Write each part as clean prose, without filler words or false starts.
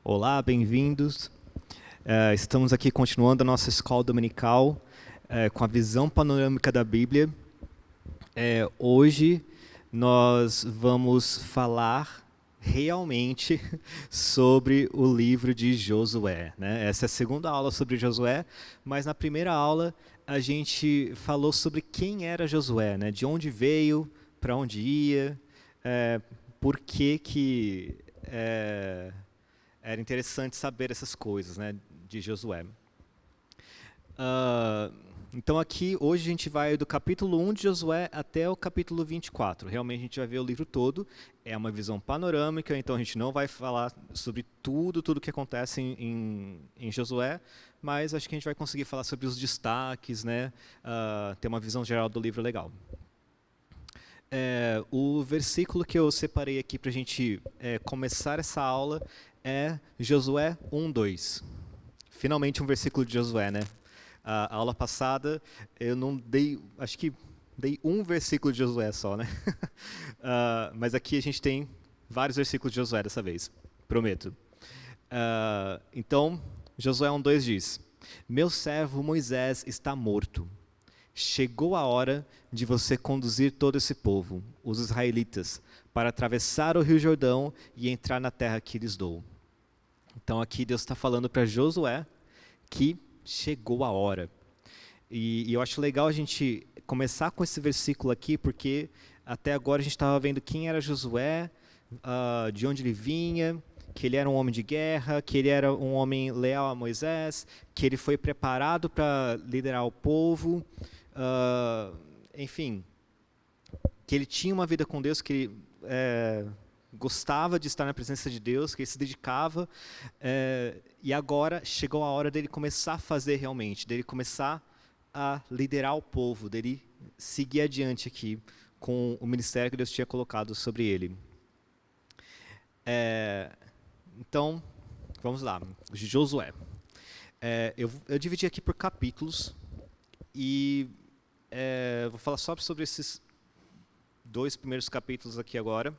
Olá, bem-vindos. Estamos aqui continuando a nossa escola dominical com a visão panorâmica da Bíblia. Hoje nós vamos falar realmente sobre o livro de Josué, né? Essa é a segunda aula sobre Josué, mas na primeira aula a gente falou sobre quem era Josué, né? De onde veio, para onde ia, por que era interessante saber essas coisas, né, de Josué. Uh, então aqui, hoje a gente vai do capítulo 1 de Josué até o capítulo 24. Realmente a gente vai ver o livro todo. É uma visão panorâmica, então a gente não vai falar sobre tudo que acontece em Josué, mas acho que a gente vai conseguir falar sobre os destaques, né, ter uma visão geral do livro legal. O versículo que eu separei aqui para a gente começar essa aula é Josué 1:2. Finalmente um versículo de Josué, né? A aula passada eu não dei, acho que dei um versículo de Josué só, né? Mas aqui a gente tem vários versículos de Josué dessa vez, prometo. Então, Josué 1:2 diz: Meu servo Moisés está morto. Chegou a hora de você conduzir todo esse povo, os israelitas, para atravessar o rio Jordão e entrar na terra que lhes dou. Então aqui Deus está falando para Josué que chegou a hora. E eu acho legal a gente começar com esse versículo aqui, porque até agora a gente estava vendo quem era Josué, de onde ele vinha, que ele era um homem de guerra, que ele era um homem leal a Moisés, que ele foi preparado para liderar o povo, enfim, que ele tinha uma vida com Deus, que ele gostava de estar na presença de Deus, que ele se dedicava, e agora chegou a hora dele começar a fazer realmente, dele começar a liderar o povo, dele seguir adiante aqui com o ministério que Deus tinha colocado sobre ele. Então, vamos lá, Josué. Eu dividi aqui por capítulos e vou falar só sobre esses dois primeiros capítulos aqui agora.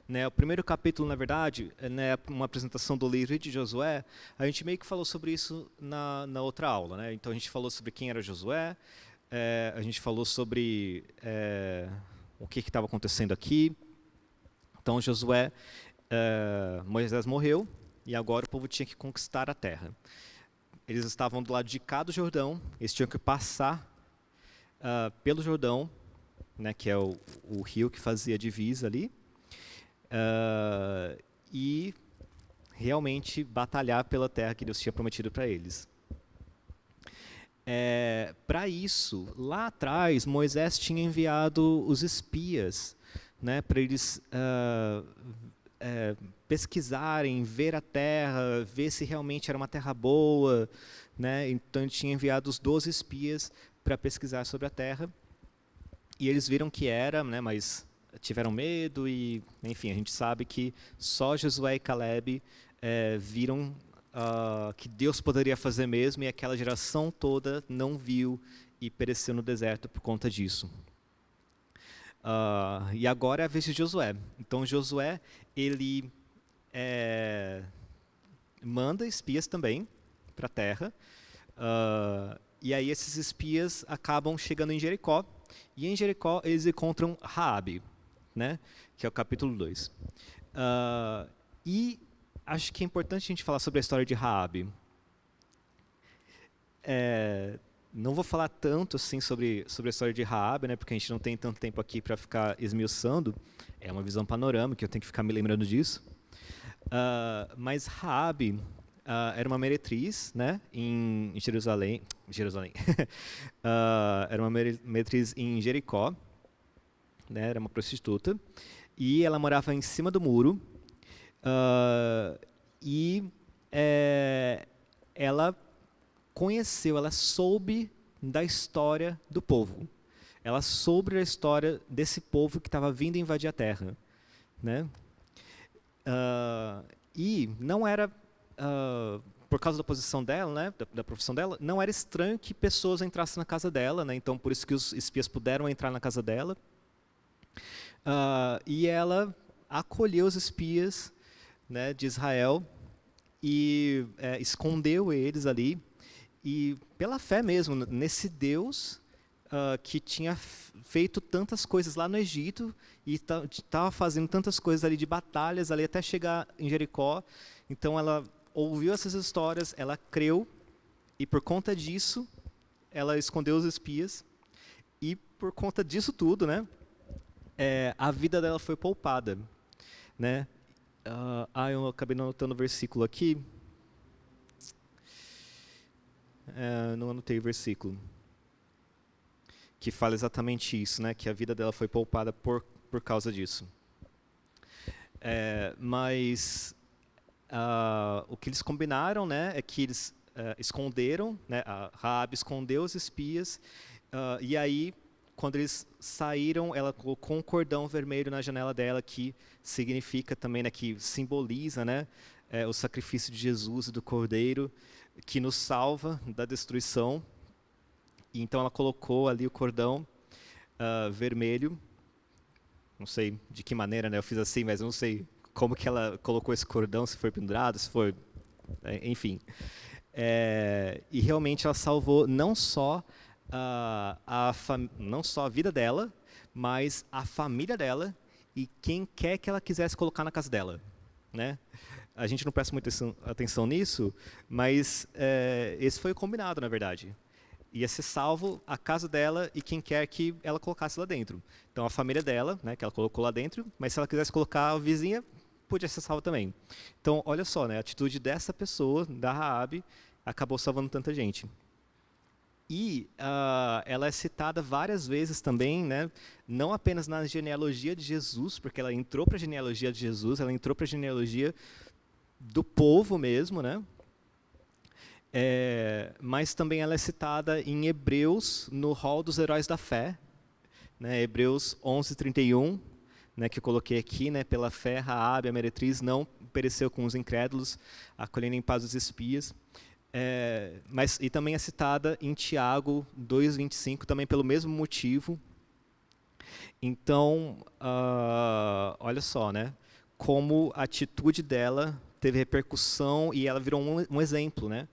O primeiro capítulo, na verdade, é uma apresentação do livro de Josué. A gente meio que falou sobre isso na outra aula, né? Então a gente falou sobre quem era Josué, a gente falou sobre o que estava acontecendo aqui. Então Josué, Moisés morreu e agora o povo tinha que conquistar a terra. Eles estavam do lado de cá do Jordão, eles tinham que passar pelo Jordão, né, que é o rio que fazia a divisa ali, e realmente batalhar pela terra que Deus tinha prometido para eles. Para isso, lá atrás, Moisés tinha enviado os espias, né, para eles pesquisarem, ver a terra, ver se realmente era uma terra boa, né? Então ele tinha enviado os 12 espias para pesquisar sobre a terra, e eles viram que era, né, mas tiveram medo e, enfim, a gente sabe que só Josué e Caleb viram que Deus poderia fazer mesmo, e aquela geração toda não viu e pereceu no deserto por conta disso. E agora é a vez de Josué. Então Josué, ele manda espias também para a terra, e aí esses espias acabam chegando em Jericó, e em Jericó eles encontram Raabe, né, que é o capítulo 2. E acho que é importante a gente falar sobre a história de Raabe. Não vou falar tanto assim sobre a história de Raabe, né, porque a gente não tem tanto tempo aqui para ficar esmiuçando. É uma visão panorâmica, eu tenho que ficar me lembrando disso. Mas Raabe era uma meretriz, né, em Jerusalém. Era uma meretriz em Jericó, né, era uma prostituta, e ela morava em cima do muro, e ela conheceu, ela soube da história do povo. Ela soube da história desse povo que estava vindo invadir a terra, né? E não era, por causa da posição dela, né, da profissão dela, não era estranho que pessoas entrassem na casa dela, né? Então por isso que os espias puderam entrar na casa dela. E ela acolheu os espias, né, de Israel e escondeu eles ali. E pela fé mesmo, nesse Deus que tinha feito tantas coisas lá no Egito e estava fazendo tantas coisas ali de batalhas ali até chegar em Jericó. Então ela ouviu essas histórias, ela creu e por conta disso ela escondeu os espias e por conta disso tudo, né, a vida dela foi poupada, né? Eu acabei não anotando o versículo aqui. Não anotei o versículo que fala exatamente isso, né? Que a vida dela foi poupada por causa disso. Mas o que eles combinaram, né, é que eles esconderam, né, a Raabe escondeu os espias, e aí, quando eles saíram, ela colocou um cordão vermelho na janela dela, que significa também, né, que simboliza, né, o sacrifício de Jesus e do Cordeiro, que nos salva da destruição. E então ela colocou ali o cordão vermelho. Não sei de que maneira, né, eu fiz assim, mas eu não sei como que ela colocou esse cordão, se foi pendurado, se foi... enfim. E realmente ela salvou não só não só a vida dela, mas a família dela e quem quer que ela quisesse colocar na casa dela, né? A gente não presta muita atenção nisso, mas esse foi o combinado, na verdade. Ia ser salvo a casa dela e quem quer que ela colocasse lá dentro. Então a família dela, né, que ela colocou lá dentro, mas se ela quisesse colocar a vizinha, podia ser salva também. Então olha só, né, a atitude dessa pessoa, da Raabe, acabou salvando tanta gente. E ela é citada várias vezes também, né, não apenas na genealogia de Jesus, porque ela entrou para a genealogia de Jesus, ela entrou para a genealogia do povo mesmo, né? Mas também ela é citada em Hebreus, no hall dos heróis da fé, né? Hebreus 11:31, né, que eu coloquei aqui, né? Pela fé, Raabe, a meretriz, não pereceu com os incrédulos, acolhendo em paz os espias. E também é citada em Tiago 2:25, também pelo mesmo motivo. Então, olha só, né? Como a atitude dela teve repercussão e ela virou um exemplo, né?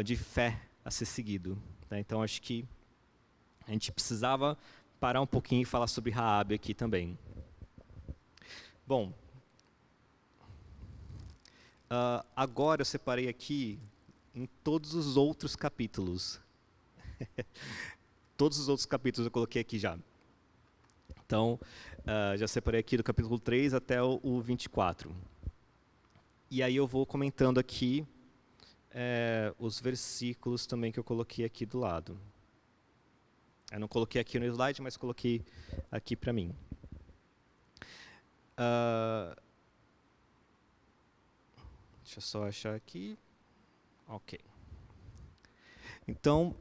De fé a ser seguido. Né? Então, acho que a gente precisava parar um pouquinho e falar sobre Raabe aqui também. Bom, agora eu separei aqui em todos os outros capítulos. Todos os outros capítulos eu coloquei aqui já. Então, já separei aqui do capítulo 3 até o 24. E aí eu vou comentando aqui os versículos também que eu coloquei aqui do lado. Eu não coloquei aqui no slide, mas coloquei aqui para mim. Deixa eu só achar aqui. Ok. Então,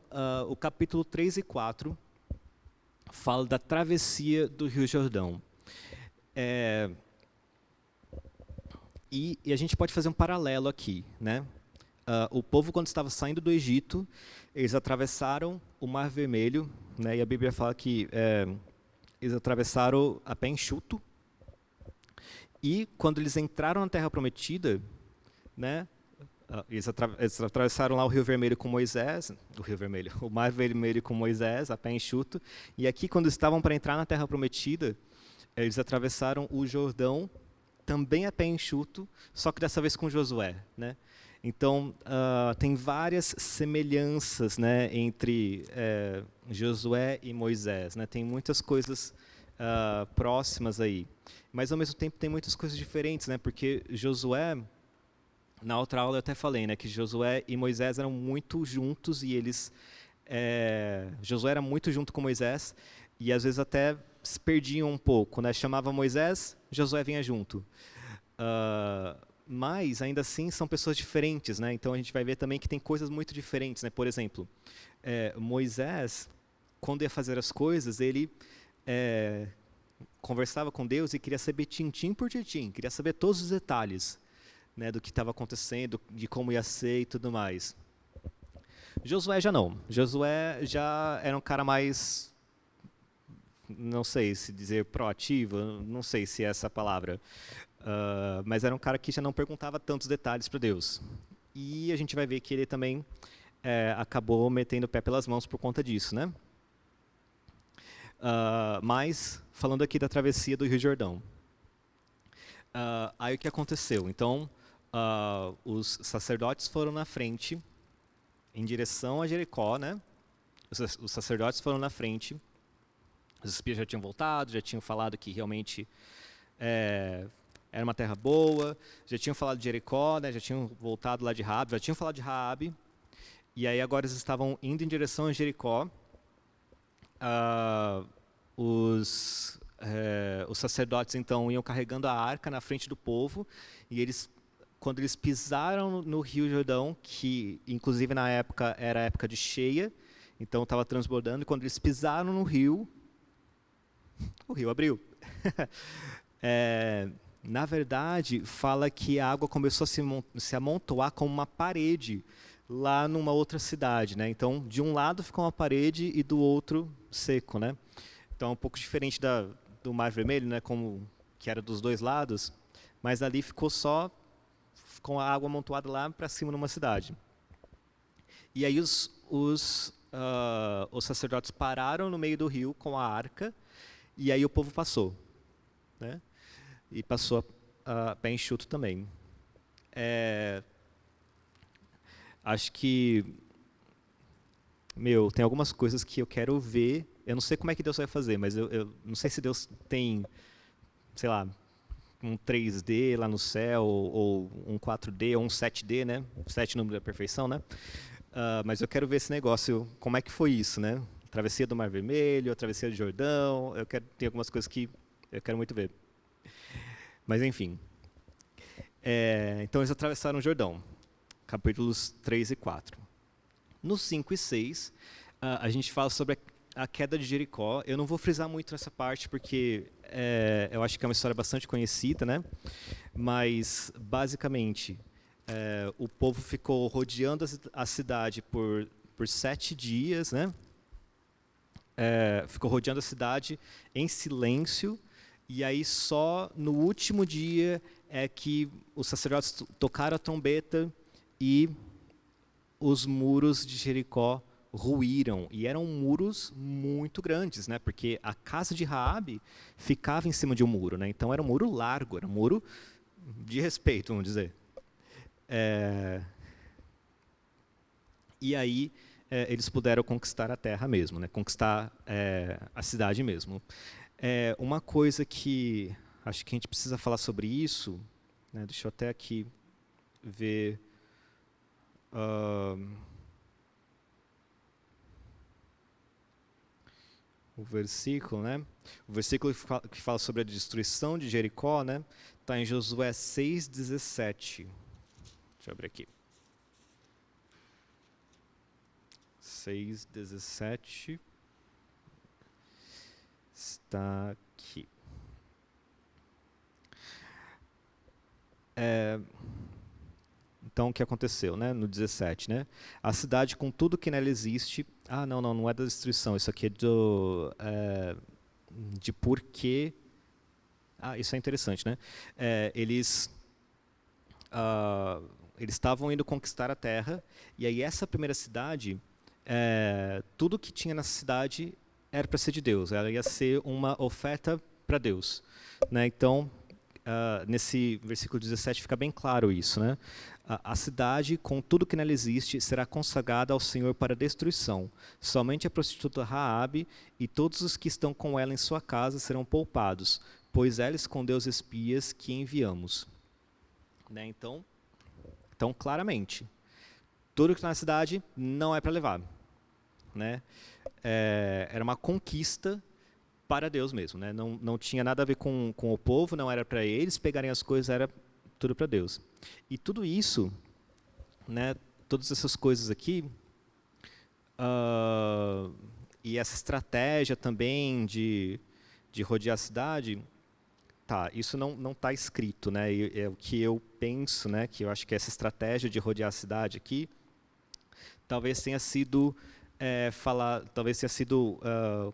o capítulo 3 e 4 fala da travessia do Rio Jordão. E a gente pode fazer um paralelo aqui, né? O povo, quando estava saindo do Egito, eles atravessaram o Mar Vermelho, né? E a Bíblia fala que eles atravessaram a pé enxuto. E quando eles entraram na Terra Prometida, né? Eles atravessaram lá o Rio Vermelho com Moisés, o Mar Vermelho com Moisés, a pé enxuto. E aqui, quando estavam para entrar na Terra Prometida, eles atravessaram o Jordão, também a pé enxuto, só que dessa vez com Josué, né? Então, tem várias semelhanças, né, entre Josué e Moisés, né? Tem muitas coisas próximas aí. Mas, ao mesmo tempo, tem muitas coisas diferentes, né? Porque Josué, na outra aula eu até falei, né, que Josué e Moisés eram muito juntos e eles... Josué era muito junto com Moisés e, às vezes, até se perdiam um pouco, né? Chamava Moisés, Josué vinha junto. Mas, ainda assim, são pessoas diferentes, né? Então, a gente vai ver também que tem coisas muito diferentes, né? Por exemplo, Moisés, quando ia fazer as coisas, ele conversava com Deus e queria saber tintim por tintim, queria saber todos os detalhes, né, do que estava acontecendo, de como ia ser e tudo mais. Josué já não. Josué já era um cara mais, não sei se dizer proativo, não sei se é essa a palavra. Mas era um cara que já não perguntava tantos detalhes para Deus. E a gente vai ver que ele também acabou metendo o pé pelas mãos por conta disso, né? Mas, falando aqui da travessia do Rio Jordão. Aí o que aconteceu? Então, os sacerdotes foram na frente, em direção a Jericó, né? Os sacerdotes foram na frente, os espias já tinham voltado, já tinham falado que realmente era uma terra boa, já tinham falado de Jericó, né? Já tinham voltado lá de Raabe, já tinham falado de Raabe, e aí agora eles estavam indo em direção a Jericó. Os sacerdotes então iam carregando a arca na frente do povo, e eles, quando eles pisaram no Rio Jordão, que inclusive na época era a época de cheia, então estava transbordando, e quando eles pisaram no rio, o rio abriu. Na verdade, fala que a água começou a se amontoar como uma parede lá numa outra cidade, né? Então, de um lado ficou uma parede e do outro seco, né? Então, um pouco diferente do Mar Vermelho, né? Como que era dos dois lados, mas ali ficou só com a água amontoada lá para cima numa cidade. E aí os sacerdotes pararam no meio do rio com a arca, e aí o povo passou, né? E passou a pé enxuto também. Acho que, tem algumas coisas que eu quero ver. Eu não sei como é que Deus vai fazer, mas eu não sei se Deus tem, sei lá, um 3D lá no céu, ou um 4D, ou um 7D, né? 7 número da perfeição, né? Mas eu quero ver esse negócio, como é que foi isso, né? Travessia do Mar Vermelho, a travessia do Jordão, tem algumas coisas que eu quero muito ver. Mas enfim. Então eles atravessaram o Jordão, capítulos 3 e 4. No 5 e 6, a gente fala sobre a queda de Jericó. Eu não vou frisar muito nessa parte, porque eu acho que é uma história bastante conhecida, né? Mas, basicamente, o povo ficou rodeando a cidade por 7 dias, né? Ficou rodeando a cidade em silêncio, e aí só no último dia é que os sacerdotes tocaram a trombeta e os muros de Jericó ruíram, e eram muros muito grandes, né? Porque a casa de Raabe ficava em cima de um muro, né? Então era um muro largo, era um muro de respeito, vamos dizer. E aí eles puderam conquistar a terra mesmo, né? Conquistar a cidade mesmo. Uma coisa que acho que a gente precisa falar sobre isso, né? Deixa eu até aqui ver. O versículo, né? O versículo que fala sobre a destruição de Jericó, né? Está em Josué 6:17. Deixa eu abrir aqui. 6:17 está aqui. Então, o que aconteceu, né? No 17, né? A cidade com tudo que nela existe. Não é da destruição. Isso aqui é de porquê. Isso é interessante, né? Eles estavam indo conquistar a terra, e aí essa primeira cidade, tudo que tinha nessa cidade era para ser de Deus, ela ia ser uma oferta para Deus, né? Então, nesse versículo 17 fica bem claro isso, né? A cidade, com tudo que nela existe, será consagrada ao Senhor para destruição. Somente a prostituta Raabe e todos os que estão com ela em sua casa serão poupados, pois ela escondeu os espias que enviamos. Né? Então, claramente, tudo que está na cidade não é para levar. Né? Era uma conquista para Deus mesmo. Né? Não tinha nada a ver com o povo, não era para eles pegarem as coisas, era tudo para Deus. E tudo isso, né, todas essas coisas aqui, e essa estratégia também de rodear a cidade, isso não está escrito, né? E é o que eu penso, né? Que eu acho que essa estratégia de rodear a cidade aqui, talvez tenha sido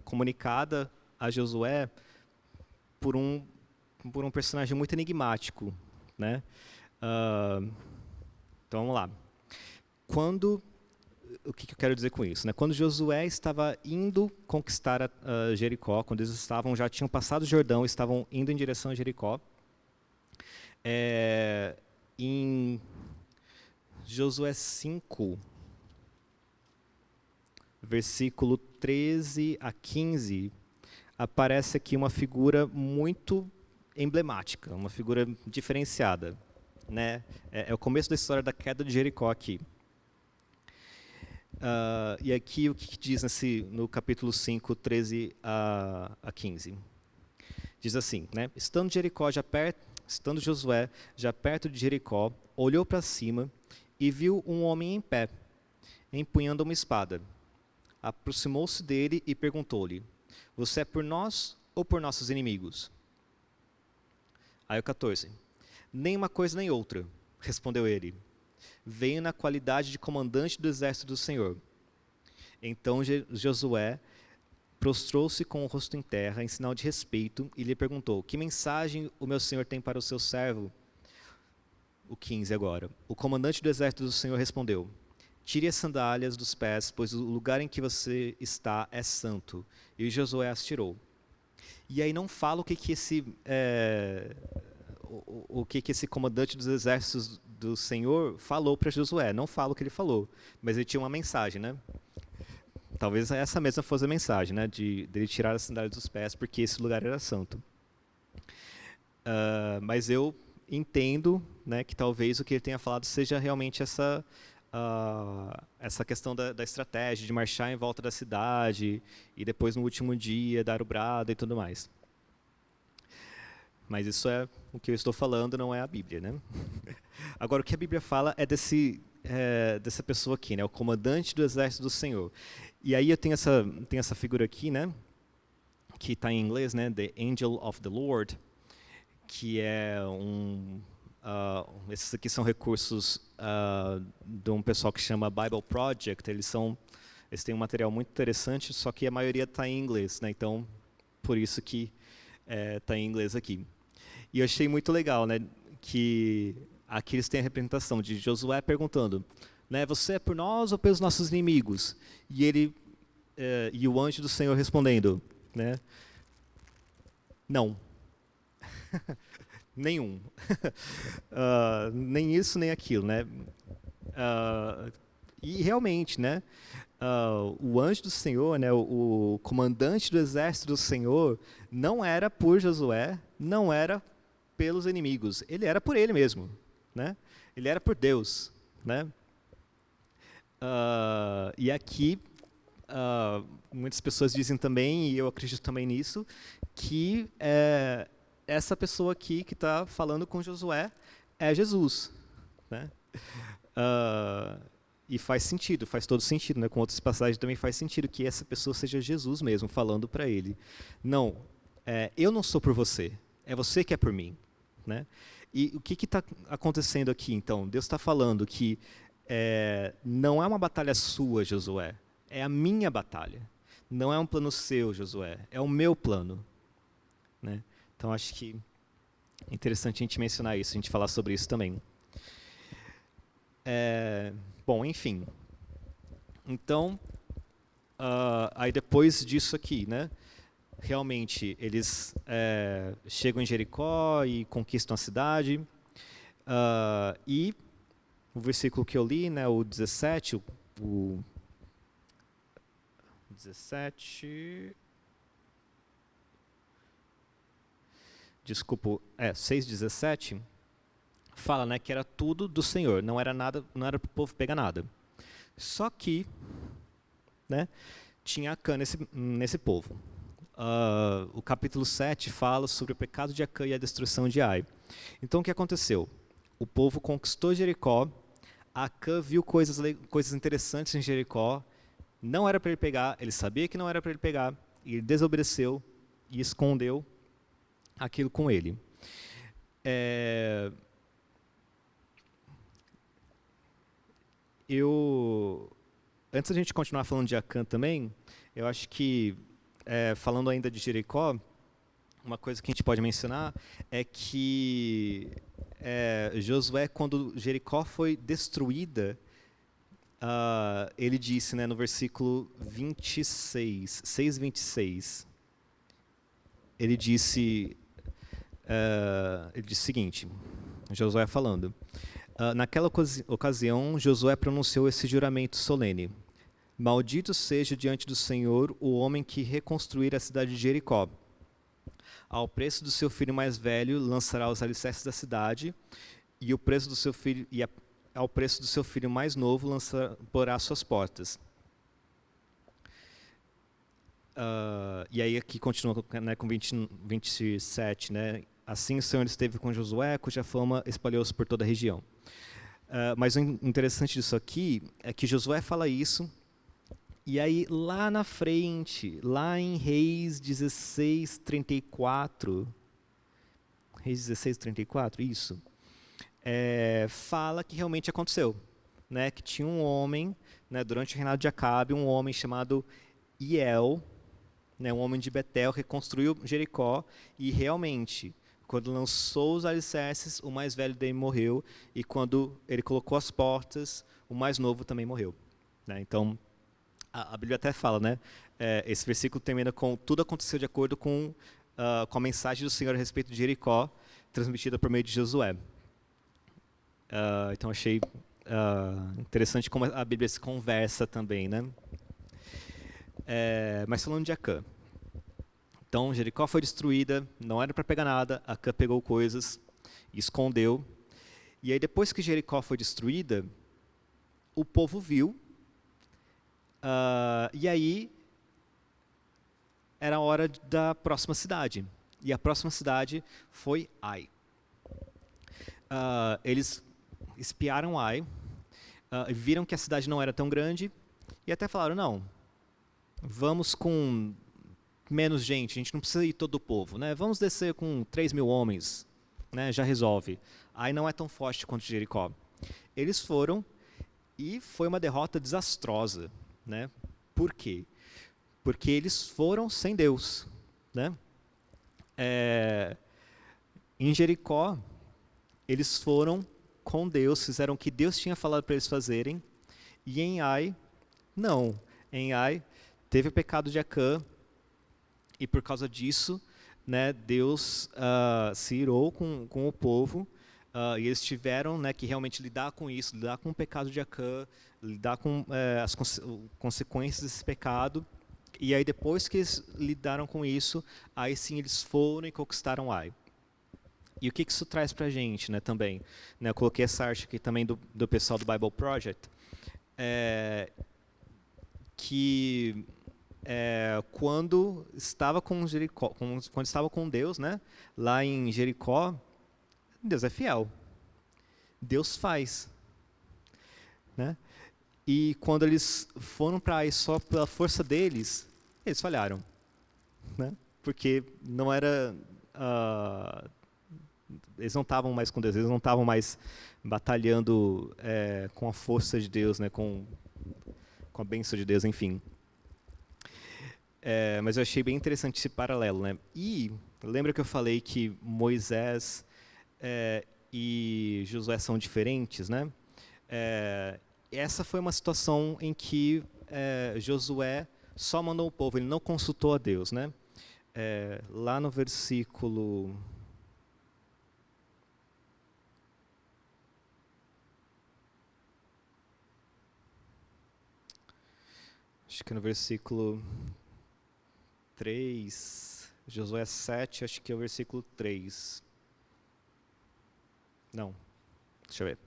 comunicada a Josué por um por um personagem muito enigmático, né? Ah, então vamos lá. O que eu quero dizer com isso? Né? Quando Josué estava indo conquistar Jericó, quando eles já tinham passado o Jordão, estavam indo em direção a Jericó, em Josué 5, versículo 13 a 15, aparece aqui uma figura muito emblemática, uma figura diferenciada. Né? É o começo da história da queda de Jericó aqui. E aqui o que diz no capítulo 5, 13 a 15? Diz assim, né? Estando Josué já perto de Jericó, olhou para cima e viu um homem em pé, empunhando uma espada. Aproximou-se dele e perguntou-lhe: Você é por nós ou por nossos inimigos? Aí o 14. Nem uma coisa nem outra, respondeu ele. Venho na qualidade de comandante do exército do Senhor. Então Josué prostrou-se com o rosto em terra, em sinal de respeito, e lhe perguntou: Que mensagem o meu senhor tem para o seu servo? O 15 agora. O comandante do exército do Senhor respondeu: Tire as sandálias dos pés, pois o lugar em que você está é santo. E Josué as tirou. E aí não fala o que esse comandante dos exércitos do Senhor falou para Josué. Não fala o que ele falou, mas ele tinha uma mensagem, né? Talvez essa mesma fosse a mensagem, né? De ele tirar as sandálias dos pés, porque esse lugar era santo. Mas eu entendo, né, que talvez o que ele tenha falado seja realmente essa questão da estratégia, de marchar em volta da cidade, e depois no último dia dar o brado e tudo mais. Mas isso é o que eu estou falando, não é a Bíblia, né? Agora, o que a Bíblia fala é dessa pessoa aqui, né? O comandante do exército do Senhor. E aí eu tenho essa figura aqui, né? Que está em inglês, né? The Angel of the Lord, que é esses aqui são recursos de um pessoal que chama Bible Project. Eles têm um material muito interessante, só que a maioria está em inglês, né? Então, por isso que está em inglês aqui. E eu achei muito legal, né, que aqui eles têm a representação de Josué perguntando, né, você é por nós ou pelos nossos inimigos? E o anjo do Senhor respondendo, né, não. Nenhum. Nem isso, nem aquilo, né? E realmente, né, o anjo do Senhor, né, o comandante do exército do Senhor, não era por Josué, não era pelos inimigos, ele era por ele mesmo, né? Ele era por Deus, né? E aqui muitas pessoas dizem também, e eu acredito também nisso, que essa pessoa aqui que está falando com Josué é Jesus, né? E faz sentido, faz todo sentido, né? Com outras passagens também faz sentido que essa pessoa seja Jesus mesmo falando para ele. Não, eu não sou por você, é você que é por mim, né? E o que está acontecendo aqui, então? Deus está falando que não é uma batalha sua, Josué, é a minha batalha. Não é um plano seu, Josué, é o meu plano, né? Então acho que é interessante a gente mencionar isso, a gente falar sobre isso também. Bom, enfim. Então, aí depois disso aqui, né? Realmente, eles chegam em Jericó e conquistam a cidade. E o versículo que eu li, né, o 17, o 17... Desculpa, 6:17, fala, né, que era tudo do Senhor, não era para o povo pegar nada. Só que, né, tinha Acã nesse povo. O capítulo 7 fala sobre o pecado de Acã e a destruição de Ai. Então o que aconteceu? O povo conquistou Jericó, Acã viu coisas interessantes em Jericó, não era para ele pegar, ele sabia que não era para ele pegar, e ele desobedeceu e escondeu aquilo com ele. Antes da gente continuar falando de Acã também, eu acho que, falando ainda de Jericó, uma coisa que a gente pode mencionar é que Josué, quando Jericó foi destruída, ele disse, né, no versículo 26, 6:26, ele disse o seguinte, Josué falando, naquela ocasião, Josué pronunciou esse juramento solene: Maldito seja diante do Senhor o homem que reconstruir a cidade de Jericó. Ao preço do seu filho mais velho lançará os alicerces da cidade, e ao preço do seu filho mais novo porá suas portas. E aí aqui continua, né, com 27, né? Assim o Senhor esteve com Josué, cuja fama espalhou-se por toda a região. Mas o interessante disso aqui é que Josué fala isso, e aí lá na frente, lá em Reis 16:34, Reis 16:34, isso, fala que realmente aconteceu, né? Que tinha um homem, né, durante o reinado de Acabe, um homem chamado Iel, né, um homem de Betel, reconstruiu Jericó, e realmente, quando lançou os alicerces, o mais velho dele morreu, e quando ele colocou as portas, o mais novo também morreu, né? Então, a Bíblia até fala, né? Esse versículo termina com: tudo aconteceu de acordo com a mensagem do Senhor a respeito de Jericó, transmitida por meio de Josué. Então achei interessante como a Bíblia se conversa também, né? Mas falando de Acã. Então, Jericó foi destruída, não era para pegar nada, Acã pegou coisas, escondeu. E aí, depois que Jericó foi destruída, o povo viu, e aí era a hora da próxima cidade. E a próxima cidade foi Ai. Eles espiaram Ai, viram que a cidade não era tão grande, e até falaram: não, vamos com menos gente, a gente não precisa ir todo o povo, né? Vamos descer com 3.000 homens, né? Já resolve. Ai não é tão forte quanto Jericó. Eles foram, e foi uma derrota desastrosa, né? Por quê? Porque eles foram sem Deus, né? Em Jericó, eles foram com Deus, fizeram o que Deus tinha falado para eles fazerem, e em Ai, não. Em Ai, teve o pecado de Acã, e por causa disso, né, Deus se irou com o povo, e eles tiveram, né, que realmente lidar com isso, lidar com o pecado de Acã, lidar com as consequências desse pecado. E aí, depois que eles lidaram com isso, aí sim eles foram e conquistaram Ai. E o que isso traz para a gente, né, também? Né, eu coloquei essa arte aqui também do pessoal do Bible Project, que quando estava com Jericó, quando estava com Deus, né, lá em Jericó, Deus é fiel. Deus faz, né? E quando eles foram para Ai só pela força deles, eles falharam, né? Porque não era eles não estavam mais com Deus, eles não estavam mais batalhando com a força de Deus, né, com a bênção de Deus, enfim. Mas eu achei bem interessante esse paralelo, né? E lembra que eu falei que Moisés e Josué são diferentes, né? Essa foi uma situação em que Josué só mandou o povo, ele não consultou a Deus, né? Lá no versículo... Acho que no versículo 3, Josué 7, acho que é o versículo 3. Não, deixa eu ver.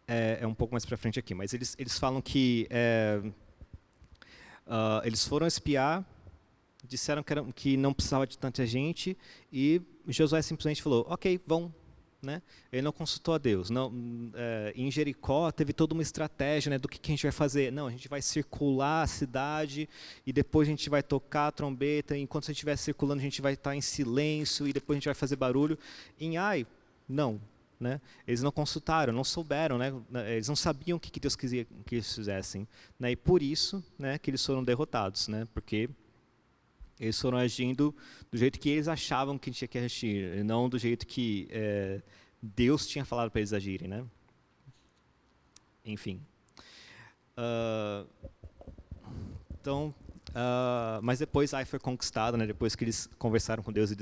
É um pouco mais para frente aqui, mas eles falam que eles foram espiar, disseram que não precisava de tanta gente, e Josué simplesmente falou: ok, vão, né? Ele não consultou a Deus. Não, em Jericó teve toda uma estratégia, né, do que a gente vai fazer. Não, a gente vai circular a cidade e depois a gente vai tocar a trombeta. E enquanto a gente estiver circulando, a gente vai estar em silêncio e depois a gente vai fazer barulho. Em Ai, não. Né? Eles não consultaram, não souberam, né? Eles não sabiam o que Deus queria que eles fizessem. Né? E por isso, né, que eles foram derrotados, né? Porque eles foram agindo do jeito que eles achavam que tinha que agir, e não do jeito que Deus tinha falado para eles agirem, né? Enfim. Então, mas depois Ai foi conquistado, né? Depois que eles conversaram com Deus e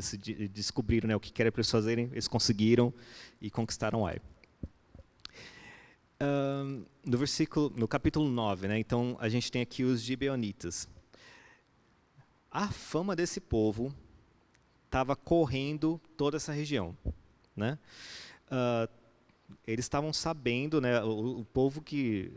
descobriram, né, o que era para eles fazerem, eles conseguiram e conquistaram Ai. No capítulo 9, né? Então a gente tem aqui os gibeonitas. A fama desse povo estava correndo toda essa região, né? Eles estavam sabendo, né? O povo que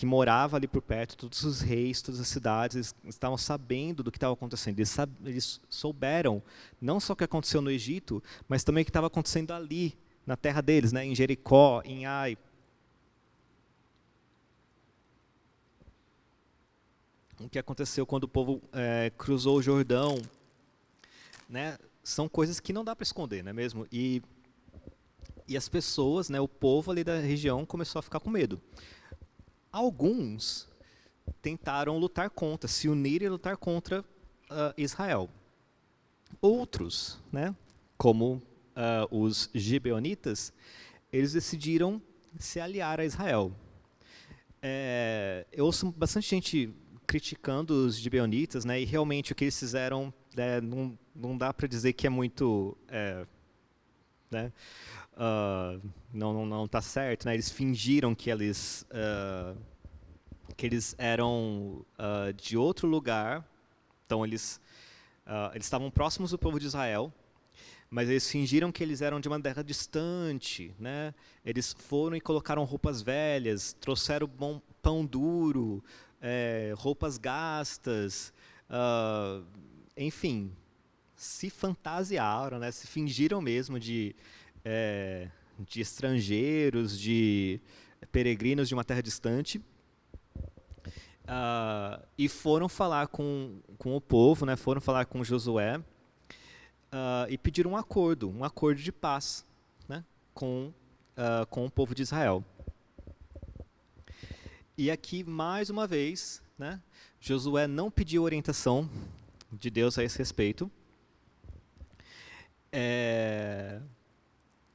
morava ali por perto, todos os reis, todas as cidades, eles estavam sabendo do que estava acontecendo. Eles souberam não só o que aconteceu no Egito, mas também o que estava acontecendo ali, na terra deles, né? Em Jericó, em Ai. O que aconteceu quando o povo cruzou o Jordão, né? São coisas que não dá para esconder, não é mesmo? E as pessoas, né, o povo ali da região começou a ficar com medo. Alguns tentaram lutar contra, se unir e lutar contra Israel. Outros, né, como os gibeonitas, eles decidiram se aliar a Israel. Eu ouço bastante gente criticando os gibeonitas, né, e realmente o que eles fizeram não dá para dizer que é muito, né, não está certo, né? Eles fingiram que eles eram de outro lugar, então eles estavam próximos do povo de Israel, mas eles fingiram que eles eram de uma terra distante, né? Eles foram e colocaram roupas velhas, trouxeram pão duro, roupas gastas, enfim, se fantasiaram, né? Se fingiram mesmo de estrangeiros, de peregrinos de uma terra distante, e foram falar com o povo, né? Foram falar com Josué e pediram um acordo de paz, né? com o povo de Israel. E aqui, mais uma vez, né? Josué não pediu orientação de Deus a esse respeito.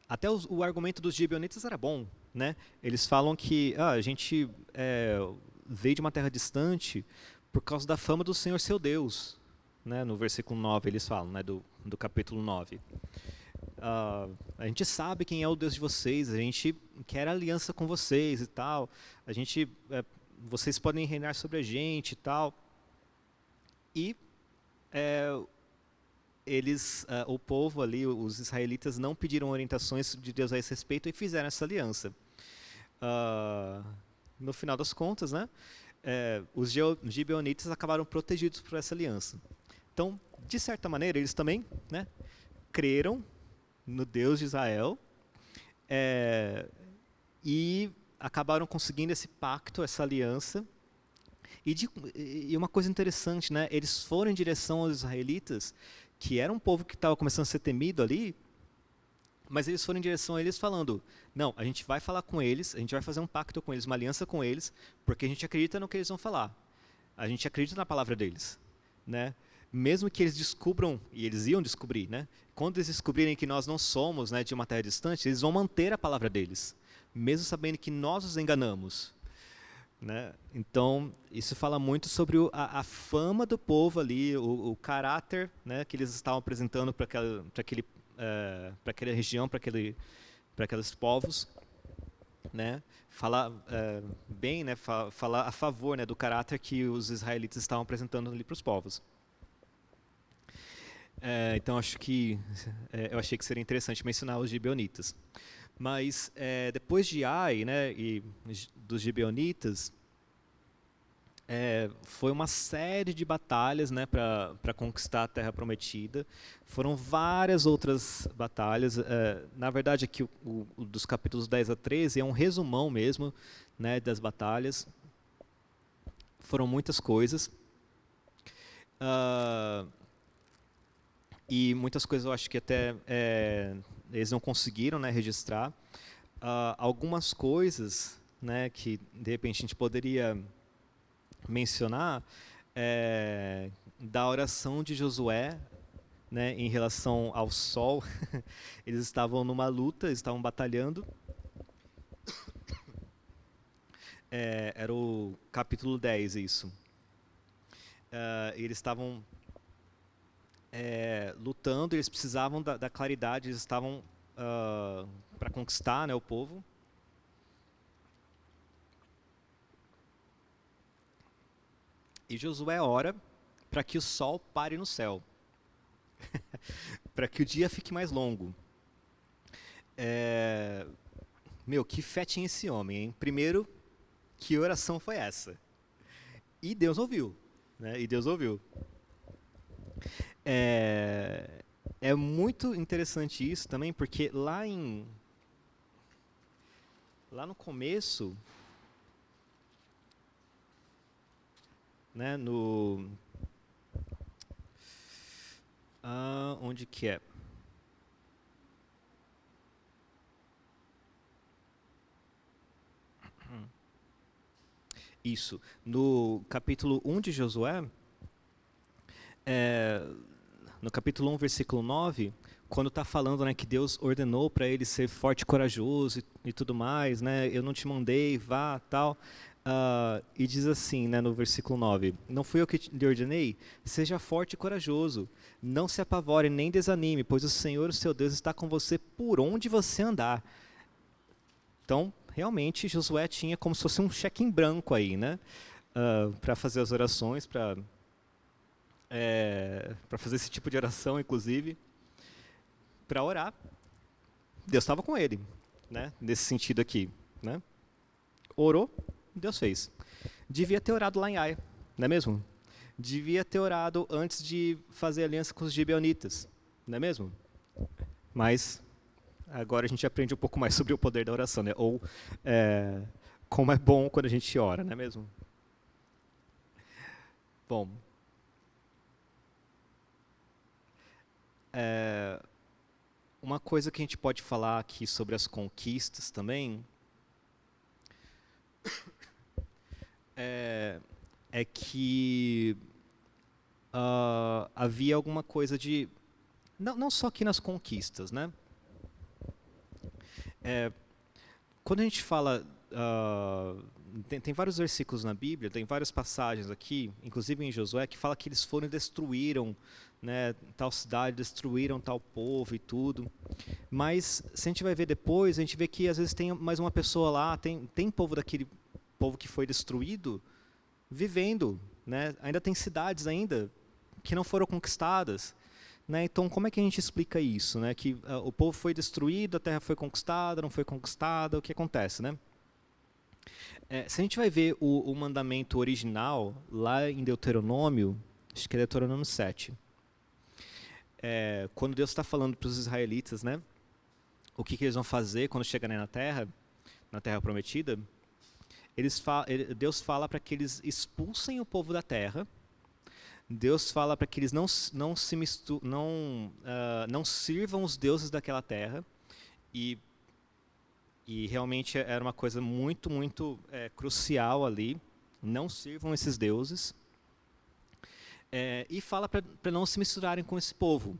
Até o argumento dos gibeonitas era bom, né? Eles falam que a gente veio de uma terra distante por causa da fama do Senhor seu Deus, né? No versículo 9 eles falam, né? do capítulo 9. A gente sabe quem é o Deus de vocês, a gente quer aliança com vocês e tal, vocês podem reinar sobre a gente e tal. E o povo ali, os israelitas, não pediram orientações de Deus a esse respeito e fizeram essa aliança. No final das contas, né, os gibeonitas acabaram protegidos por essa aliança. Então, de certa maneira, eles também, né, creram no Deus de Israel e acabaram conseguindo esse pacto, essa aliança. E uma coisa interessante, né, eles foram em direção aos israelitas, que era um povo que estava começando a ser temido ali, mas eles foram em direção a eles falando, não, a gente vai falar com eles, a gente vai fazer um pacto com eles, uma aliança com eles, porque a gente acredita no que eles vão falar. A gente acredita na palavra deles, né? Mesmo que eles descubram, e eles iam descobrir, né? Quando eles descobrirem que nós não somos, né, de uma terra distante, eles vão manter a palavra deles, mesmo sabendo que nós os enganamos. Né? Então, isso fala muito sobre a fama do povo ali, o caráter, né, que eles estavam apresentando para aquela região, para aqueles povos. Né? Falar bem, né, falar a favor, né, do caráter que os israelitas estavam apresentando ali para os povos. Então, eu achei que seria interessante mencionar os gibeonitas. Mas depois de Ai, né, e dos gibeonitas, foi uma série de batalhas, né, para conquistar a Terra Prometida. Foram várias outras batalhas. Na verdade, aqui o dos capítulos 10 a 13 é um resumão mesmo, né, das batalhas. Foram muitas coisas. Ah, e muitas coisas eu acho que até eles não conseguiram, né, registrar. Algumas coisas, né, que de repente a gente poderia mencionar da oração de Josué, né, em relação ao sol. Eles estavam numa luta, eles estavam batalhando. Era o capítulo 10, isso. Eles estavam lutando, eles precisavam da claridade, eles estavam para conquistar, né, o povo. E Josué ora para que o sol pare no céu, para que o dia fique mais longo. Meu, que fé tinha esse homem, hein? Primeiro, que oração foi essa? E Deus ouviu, né? E Deus ouviu. É muito interessante isso também, porque lá no começo, né, onde que é? Isso, no capítulo 1 de Josué, no capítulo 1, versículo 9, quando está falando, né, que Deus ordenou para ele ser forte e corajoso e tudo mais, né, eu não te mandei, vá, tal, e diz assim, né, no versículo 9, não fui eu que lhe ordenei? Seja forte e corajoso, não se apavore nem desanime, pois o Senhor, o seu Deus, está com você por onde você andar. Então, realmente, Josué tinha como se fosse um cheque em branco aí, né, para fazer as orações, para fazer esse tipo de oração, inclusive, para orar. Deus estava com ele, né? Nesse sentido aqui, né? Orou, Deus fez. Devia ter orado lá em Ai, não é mesmo? Devia ter orado antes de fazer aliança com os gibeonitas, não é mesmo? Mas agora a gente aprende um pouco mais sobre o poder da oração, né? Ou como é bom quando a gente ora, não é mesmo? Bom, uma coisa que a gente pode falar aqui sobre as conquistas também é que havia alguma coisa de... Não só aqui nas conquistas, né? Quando a gente fala... tem vários versículos na Bíblia, tem várias passagens aqui, inclusive em Josué, que fala que eles foram e destruíram, né, tal cidade, destruíram tal povo e tudo. Mas, se a gente vai ver depois, a gente vê que às vezes tem mais uma pessoa lá, tem povo daquele povo que foi destruído, vivendo, né? Ainda tem cidades ainda que não foram conquistadas, né? Então, como é que a gente explica isso, né? Que o povo foi destruído, a terra foi conquistada, não foi conquistada, o que acontece, né? Se a gente vai ver o mandamento original lá em Deuteronômio, acho que é Deuteronômio 7, quando Deus está falando para os israelitas, né? O que eles vão fazer quando chegarem na Terra Prometida, Deus fala para que eles expulsem o povo da terra. Deus fala para que eles não sirvam os deuses daquela terra. E realmente era uma coisa muito, muito crucial ali. Não sirvam esses deuses. E fala para não se misturarem com esse povo.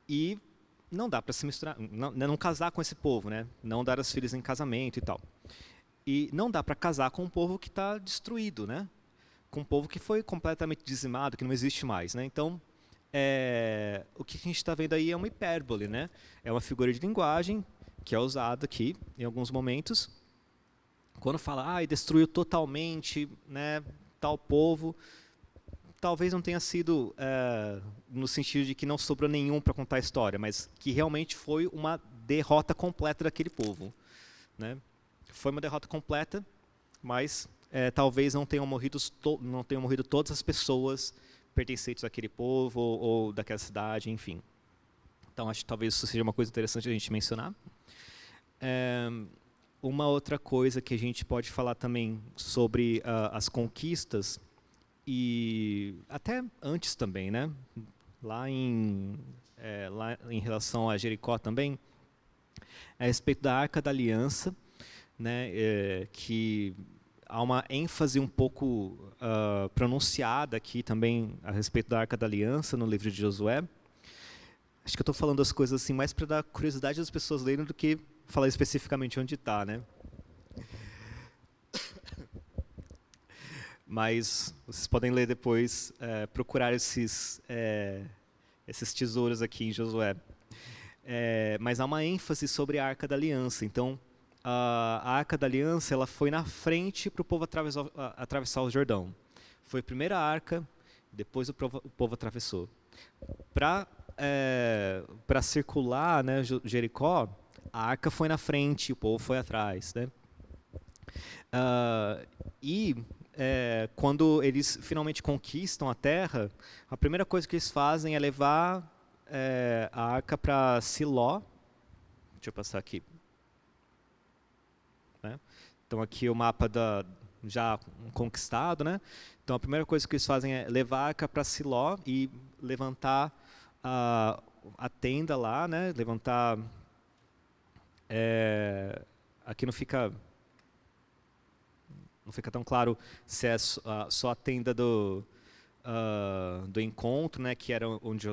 E não dá para se misturar, não casar com esse povo, né? Não dar as filhas em casamento e tal. E não dá para casar com um povo que está destruído, né? Com um povo que foi completamente dizimado, que não existe mais, né? Então, o que a gente está vendo aí é uma hipérbole, né? É uma figura de linguagem que é usada aqui em alguns momentos. Quando fala, destruiu totalmente, né, tal povo, talvez não tenha sido no sentido de que não sobrou nenhum para contar a história, mas que realmente foi uma derrota completa daquele povo, né? Foi uma derrota completa, mas talvez não tenham morrido todas as pessoas pertencentes àquele povo ou daquela cidade, enfim. Então, acho que talvez isso seja uma coisa interessante a gente mencionar. Uma outra coisa que a gente pode falar também sobre as conquistas, e até antes também, né? Lá em relação a Jericó também, a respeito da Arca da Aliança, né? Que há uma ênfase um pouco pronunciada aqui também a respeito da Arca da Aliança no livro de Josué. Acho que eu estou falando as coisas assim mais para dar curiosidade das pessoas lerem do que falar especificamente onde está, né? Mas vocês podem ler depois, procurar esses tesouros aqui em Josué. Mas há uma ênfase sobre a Arca da Aliança. Então, a Arca da Aliança ela foi na frente para o povo atravessar o Jordão. Foi a primeira arca, depois o povo atravessou. Para circular, né, Jericó, a arca foi na frente, o povo foi atrás, né? Quando eles finalmente conquistam a terra, a primeira coisa que eles fazem é levar a arca para Siló. Deixa eu passar aqui. Né? Então aqui o mapa já conquistado, né? Então a primeira coisa que eles fazem é levar a arca para Siló e levantar a tenda lá, né? Levantar aqui não fica tão claro se é só a tenda do encontro, né, que era onde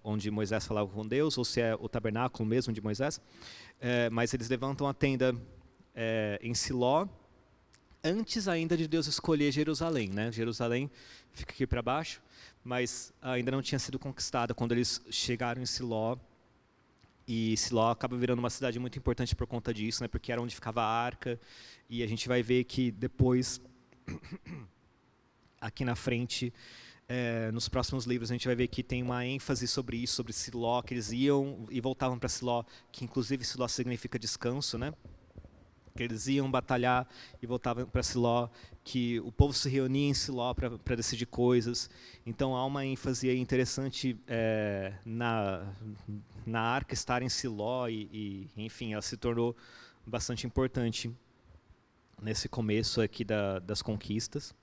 onde Moisés falava com Deus, ou se é o tabernáculo mesmo de Moisés. Mas eles levantam a tenda em Siló, antes ainda de Deus escolher Jerusalém, né? Jerusalém fica aqui para baixo, mas ainda não tinha sido conquistada quando eles chegaram em Siló. E Siló acaba virando uma cidade muito importante por conta disso, né? Porque era onde ficava a arca. E a gente vai ver que depois, aqui na frente, nos próximos livros, a gente vai ver que tem uma ênfase sobre isso, sobre Siló, que eles iam e voltavam para Siló, que inclusive Siló significa descanso, né? Que eles iam batalhar e voltavam para Siló, que o povo se reunia em Siló para decidir coisas. Então há uma ênfase aí interessante na arca estar em Siló e, enfim, ela se tornou bastante importante nesse começo aqui das conquistas.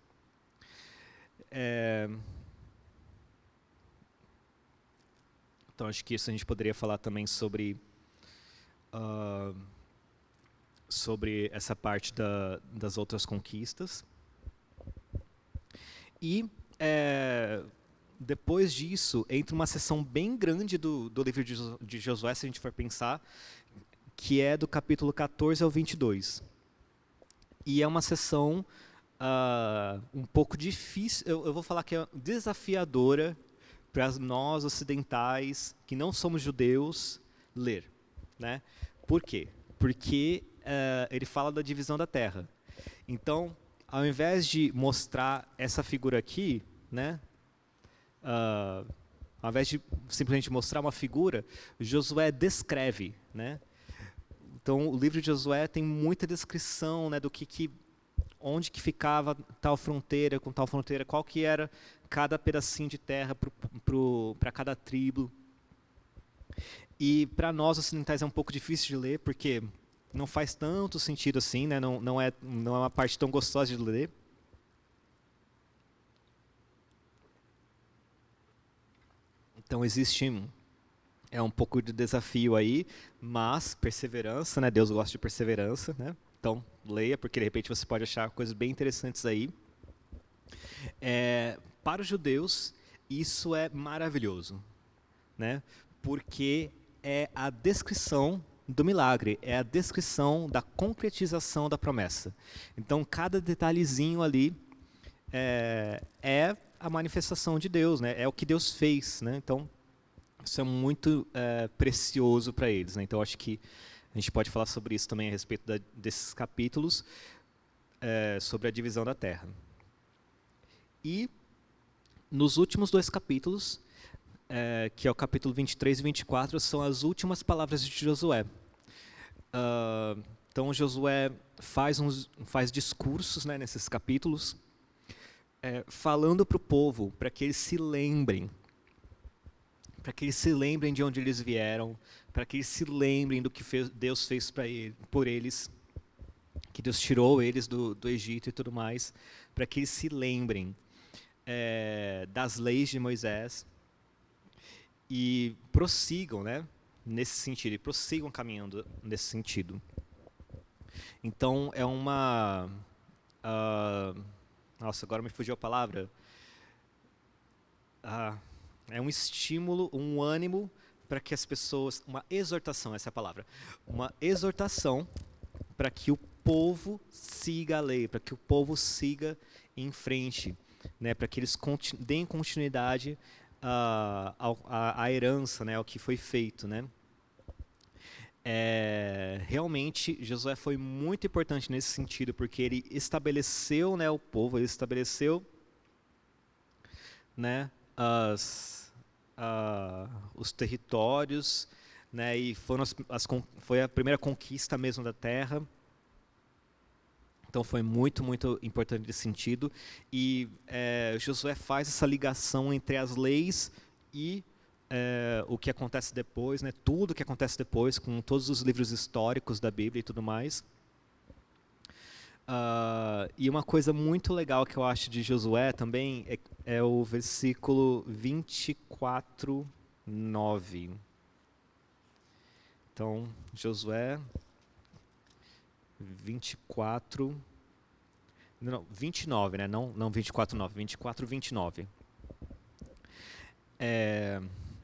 Então acho que isso a gente poderia falar também sobre essa parte das outras conquistas. E depois disso, entra uma seção bem grande do livro de Josué, se a gente for pensar, que é do capítulo 14 ao 22. E é uma seção um pouco difícil, eu vou falar que é desafiadora para nós ocidentais, que não somos judeus, ler. Né? Por quê? Porque ele fala da divisão da terra. Então, ao invés de mostrar essa figura aqui, né, ao invés de simplesmente mostrar uma figura, Josué descreve. Né? Então, o livro de Josué tem muita descrição, né, do onde que ficava tal fronteira com tal fronteira, qual que era cada pedacinho de terra para cada tribo. E para nós ocidentais é um pouco difícil de ler, porque não faz tanto sentido assim, né? Não é uma parte tão gostosa de ler. Então existe um pouco de desafio aí, mas perseverança, né? Deus gosta de perseverança, né? Então leia, porque de repente você pode achar coisas bem interessantes aí. Para os judeus, isso é maravilhoso, né? Porque é a descrição do milagre, é a descrição da concretização da promessa. Então, cada detalhezinho ali é a manifestação de Deus, né? É o que Deus fez, né? Então, isso é muito precioso para eles, né? Então, acho que a gente pode falar sobre isso também a respeito desses capítulos, sobre a divisão da terra. E, nos últimos 2 capítulos, que é o capítulo 23 e 24, são as últimas palavras de Josué. Então Josué faz discursos, né, nesses capítulos, falando para o povo, para que eles se lembrem, de onde eles vieram, para que eles se lembrem do que Deus fez por eles, que Deus tirou eles do Egito e tudo mais, para que eles se lembrem das leis de Moisés e prossigam, né, nesse sentido, e prossigam caminhando nesse sentido. Então é uma... nossa, agora me fugiu a palavra. É um estímulo, um ânimo para que as pessoas... Uma exortação, essa é a palavra. Uma exortação para que o povo siga a lei, para que o povo siga em frente, né, para que eles deem continuidade à herança, né, ao que foi feito, né. Realmente Josué foi muito importante nesse sentido, porque ele estabeleceu, né, o povo, ele estabeleceu, né, os territórios, né, e foi a primeira conquista mesmo da terra. Então foi muito, muito importante nesse sentido. E Josué faz essa ligação entre as leis e o que acontece depois, né? Tudo o que acontece depois, com todos os livros históricos da Bíblia e tudo mais. E uma coisa muito legal que eu acho de Josué também é o versículo 24, 9. Então, Josué 24... Não, 29, né? Não 24, 9. 24, 29.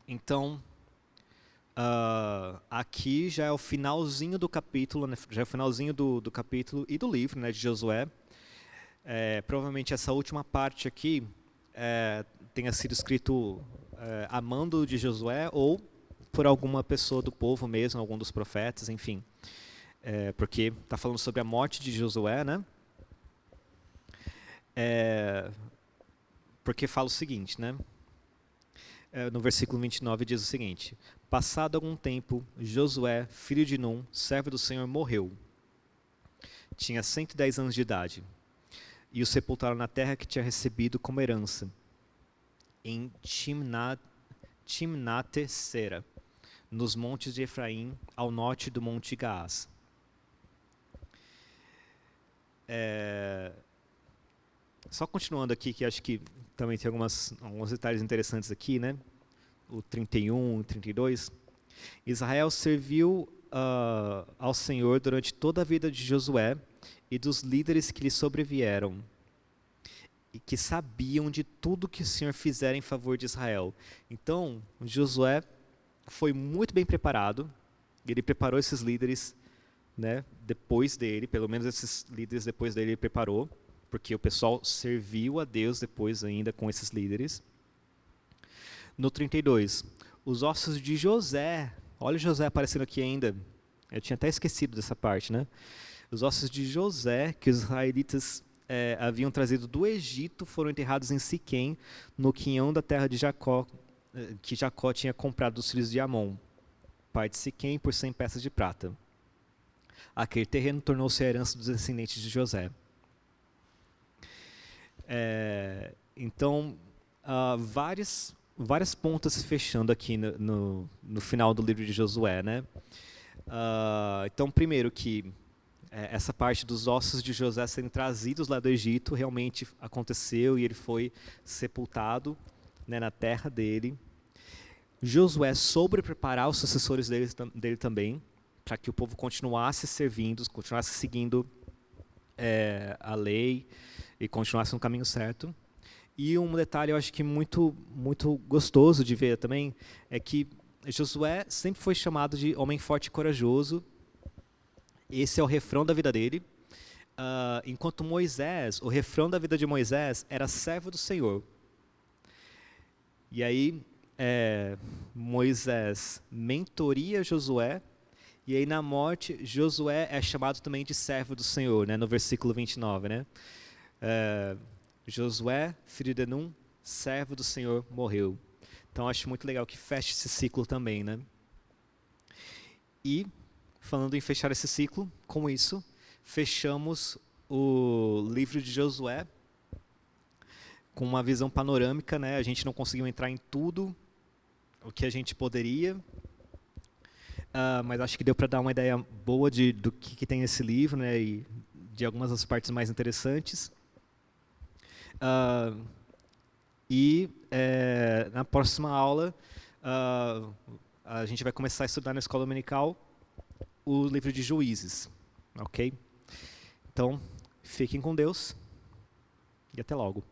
Então, aqui já é o finalzinho do capítulo, né? Já é o finalzinho do capítulo e do livro, né, de Josué. Provavelmente essa última parte aqui tenha sido escrito a mando de Josué ou por alguma pessoa do povo mesmo, algum dos profetas, enfim. Porque está falando sobre a morte de Josué, né? Porque fala o seguinte, né? No versículo 29 diz o seguinte: passado algum tempo, Josué, filho de Num, servo do Senhor, morreu. Tinha 110 anos de idade. E o sepultaram na terra que tinha recebido como herança, em Timnate-Sera, nos montes de Efraim, ao norte do monte Gaás. Só continuando aqui, que acho que também tem alguns detalhes interessantes aqui, né? O 31, 32. Israel serviu ao Senhor durante toda a vida de Josué e dos líderes que lhe sobrevieram, e que sabiam de tudo que o Senhor fizera em favor de Israel. Então, Josué foi muito bem preparado, ele preparou esses líderes, né, depois dele, pelo menos esses líderes depois dele ele preparou, porque o pessoal serviu a Deus depois ainda com esses líderes. No 32, os ossos de José, olha José aparecendo aqui ainda, eu tinha até esquecido dessa parte, né? Os ossos de José, que os israelitas haviam trazido do Egito, foram enterrados em Siquém, no quinhão da terra de Jacó, que Jacó tinha comprado dos filhos de Amon, pai de Siquém, por 100 peças de prata. Aquele terreno tornou-se a herança dos descendentes de José. Então, várias pontas se fechando aqui no final do livro de Josué, né? Então, primeiro que essa parte dos ossos de José serem trazidos lá do Egito realmente aconteceu e ele foi sepultado, né, na terra dele. Josué soube preparar os sucessores dele também, para que o povo continuasse servindo, continuasse seguindo a lei e continuasse no caminho certo. E um detalhe eu acho que muito, muito gostoso de ver também é que Josué sempre foi chamado de homem forte e corajoso. Esse é o refrão da vida dele. Enquanto Moisés, o refrão da vida de Moisés era servo do Senhor. E aí Moisés mentoria Josué, e aí na morte Josué é chamado também de servo do Senhor, né, no versículo 29, né? Josué, filho de Num, servo do Senhor, morreu. Então acho muito legal que feche esse ciclo também, né? E falando em fechar esse ciclo, com isso, fechamos o livro de Josué com uma visão panorâmica, né? A gente não conseguiu entrar em tudo o que a gente poderia, mas acho que deu para dar uma ideia boa do que tem nesse livro, né? E de algumas das partes mais interessantes. Na próxima aula, a gente vai começar a estudar na escola dominical o livro de Juízes, ok? Então, fiquem com Deus e até logo.